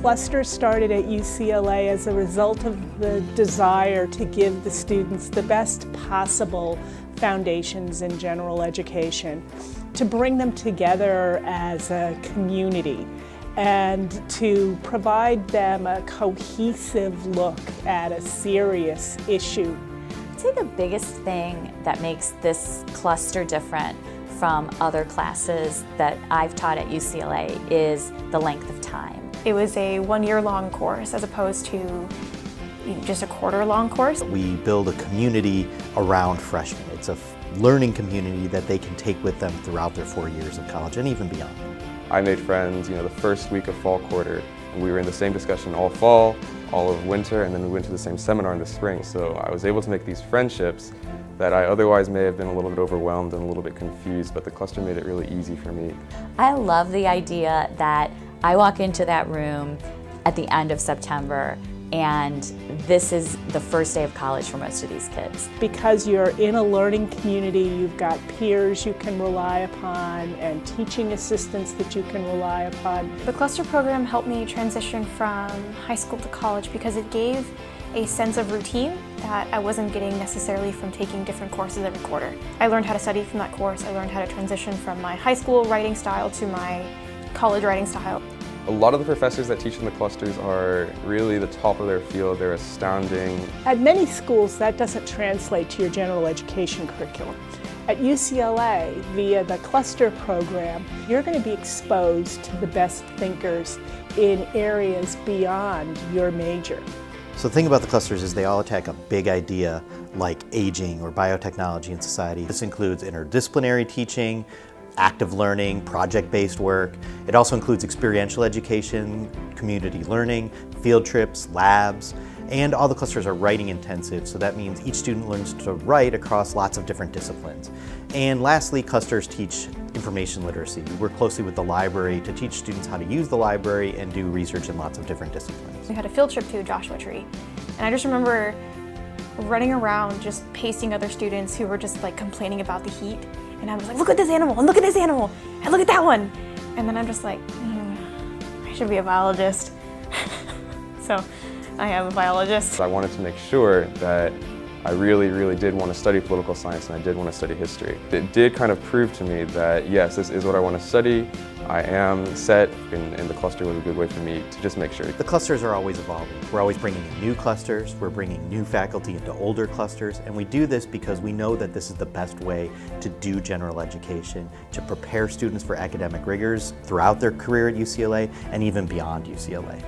cluster started at UCLA as a result of the desire to give the students the best possible foundations in general education, to bring them together as a community, and to provide them a cohesive look at a serious issue. I'd say the biggest thing that makes this cluster different from other classes that I've taught at UCLA is the length of time. It was a one-year-long course as opposed to just a quarter-long course. We build a community around freshmen. It's a learning community that they can take with them throughout their 4 years of college and even beyond. I made friends, the first week of fall quarter, and we were in the same discussion all fall, all of winter, and then we went to the same seminar in the spring. So I was able to make these friendships that I otherwise may have been a little bit overwhelmed and a little bit confused, but the cluster made it really easy for me. I love the idea that I walk into that room at the end of September and this is the first day of college for most of these kids. Because you're in a learning community, you've got peers you can rely upon and teaching assistants that you can rely upon. The cluster program helped me transition from high school to college because it gave a sense of routine that I wasn't getting necessarily from taking different courses every quarter. I learned how to study from that course. I learned how to transition from my high school writing style to my college writing style. A lot of the professors that teach in the clusters are really the top of their field. They're astounding. At many schools, that doesn't translate to your general education curriculum. At UCLA, via the cluster program, you're going to be exposed to the best thinkers in areas beyond your major. So the thing about the clusters is they all attack a big idea like aging or biotechnology in society. This includes interdisciplinary teaching, active learning, project-based work. It also includes experiential education, community learning, field trips, labs, and all the clusters are writing intensive, so that means each student learns to write across lots of different disciplines. And lastly, clusters teach information literacy. We work closely with the library to teach students how to use the library and do research in lots of different disciplines. We had a field trip to Joshua Tree, and I just remember running around just pacing other students who were just like complaining about the heat. And I was like, look at this animal, and look at this animal, and look at that one. And then I'm just like, I should be a biologist. So I am a biologist. I wanted to make sure that I really did want to study political science and I did want to study history. It did kind of prove to me that yes, this is what I want to study. I am set, and the cluster was a good way for me to just make sure. The clusters are always evolving. We're always bringing in new clusters, we're bringing new faculty into older clusters, and we do this because we know that this is the best way to do general education, to prepare students for academic rigors throughout their career at UCLA and even beyond UCLA.